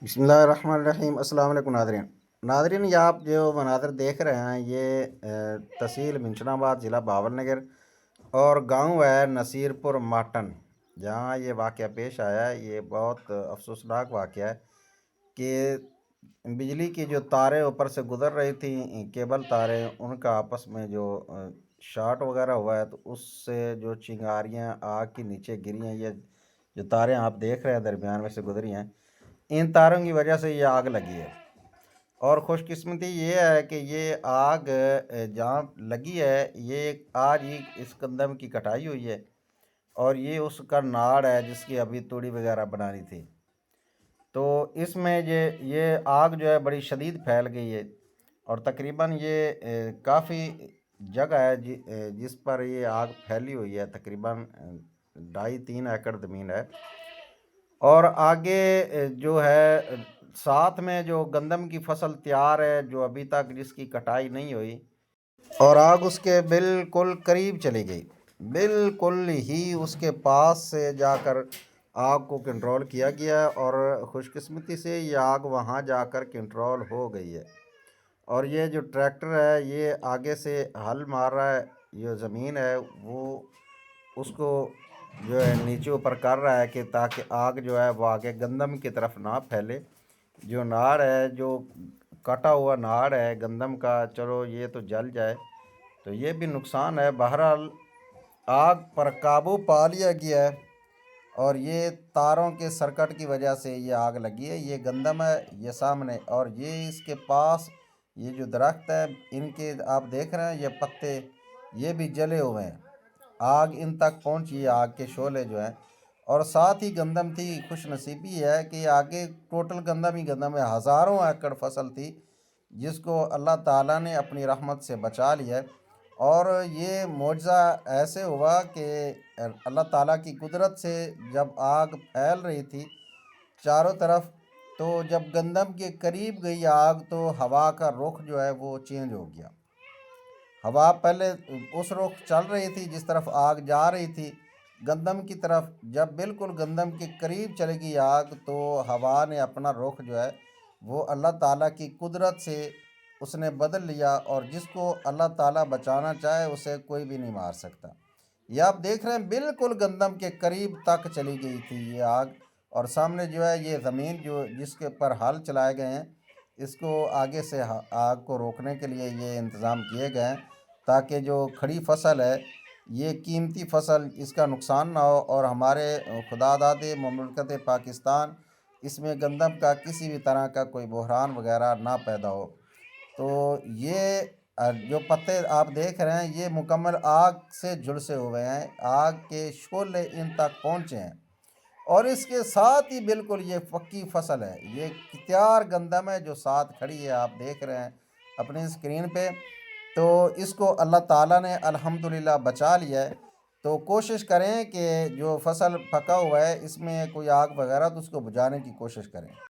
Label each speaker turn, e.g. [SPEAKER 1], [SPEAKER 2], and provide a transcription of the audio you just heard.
[SPEAKER 1] بسم اللہ الرحمن الرحیم۔ السلام علیکم ناظرین، یہ آپ جو مناظر دیکھ رہے ہیں یہ تحصیل منشن آباد، ضلع باول نگر اور گاؤں ہے نصیر پور ماٹن، جہاں یہ واقعہ پیش آیا ہے۔ یہ بہت افسوسناک واقعہ ہے کہ بجلی کی جو تاریں اوپر سے گزر رہی تھیں، کیبل تاریں، ان کا آپس میں جو شارٹ وغیرہ ہوا ہے، تو اس سے جو چنگاریاں آگ کے نیچے گری ہیں، یہ جو تاریں آپ دیکھ رہے ہیں درمیان میں سے گزری ہیں، ان تاروں کی وجہ سے یہ آگ لگی ہے۔ اور خوش قسمتی یہ ہے کہ یہ آگ جہاں لگی ہے، یہ آج ہی اس گندم کی کٹائی ہوئی ہے اور یہ اس کا ناڑ ہے جس کی ابھی توڑی وغیرہ بنانی تھی۔ تو اس میں یہ آگ جو ہے بڑی شدید پھیل گئی ہے اور تقریباً یہ کافی جگہ ہے جس پر یہ آگ پھیلی ہوئی ہے، تقریباً 2.5-3 ایکڑ زمین ہے۔ اور آگے جو ہے ساتھ میں جو گندم کی فصل تیار ہے، جو ابھی تک جس کی کٹائی نہیں ہوئی، اور آگ اس کے بالکل قریب چلی گئی، بالکل ہی اس کے پاس سے جا کر آگ کو کنٹرول کیا گیا، اور خوش قسمتی سے یہ آگ وہاں جا کر کنٹرول ہو گئی ہے۔ اور یہ جو ٹریکٹر ہے یہ آگے سے ہل مار رہا ہے، یہ زمین ہے وہ اس کو جو ہے نیچے اوپر کر رہا ہے کہ تاکہ آگ جو ہے وہ آگے گندم کی طرف نہ پھیلے۔ جو ناڑ ہے، جو کٹا ہوا ناڑ ہے گندم کا، چلو یہ تو جل جائے تو یہ بھی نقصان ہے۔ بہرحال آگ پر قابو پا لیا گیا ہے، اور یہ تاروں کے سرکٹ کی وجہ سے یہ آگ لگی ہے۔ یہ گندم ہے یہ سامنے، اور یہ اس کے پاس یہ جو درخت ہے، ان کے آپ دیکھ رہے ہیں یہ پتے یہ بھی جلے ہوئے ہیں۔ آگ ان تک پہنچی ہے، آگ کے شعلے جو ہیں، اور ساتھ ہی گندم تھی۔ خوش نصیبی ہے کہ آگے ٹوٹل گندم ہی گندم ہے، ہزاروں ایکڑ فصل تھی جس کو اللہ تعالیٰ نے اپنی رحمت سے بچا لیا ہے۔ اور یہ معجزہ ایسے ہوا کہ اللہ تعالیٰ کی قدرت سے جب آگ پھیل رہی تھی چاروں طرف، تو جب گندم کے قریب گئی آگ تو ہوا کا رخ جو ہے وہ چینج ہو گیا۔ ہوا پہلے اس رخ چل رہی تھی جس طرف آگ جا رہی تھی گندم کی طرف، جب بالکل گندم کے قریب چلے گی آگ تو ہوا نے اپنا رخ جو ہے وہ اللہ تعالیٰ کی قدرت سے اس نے بدل لیا، اور جس کو اللہ تعالیٰ بچانا چاہے اسے کوئی بھی نہیں مار سکتا۔ یہ آپ دیکھ رہے ہیں بالکل گندم کے قریب تک چلی گئی تھی یہ آگ، اور سامنے جو ہے یہ زمین جو جس کے پر ہل چلائے گئے ہیں، اس کو آگے سے آگ کو روکنے کے لیے یہ انتظام کیے گئے ہیں تاکہ جو کھڑی فصل ہے، یہ قیمتی فصل، اس کا نقصان نہ ہو، اور ہمارے خدا داد مملکت پاکستان اس میں گندم کا کسی بھی طرح کا کوئی بحران وغیرہ نہ پیدا ہو۔ تو یہ جو پتے آپ دیکھ رہے ہیں یہ مکمل آگ سے جھلسے ہوئے ہیں، آگ کے شعلے ان تک پہنچے ہیں، اور اس کے ساتھ ہی بالکل یہ پکی فصل ہے، یہ تیار گندم ہے جو ساتھ کھڑی ہے، آپ دیکھ رہے ہیں اپنی اسکرین پہ۔ تو اس کو اللہ تعالیٰ نے الحمدللہ بچا لیا ہے۔ تو کوشش کریں کہ جو فصل پکا ہوا ہے اس میں کوئی آگ وغیرہ تو اس کو بجھانے کی کوشش کریں۔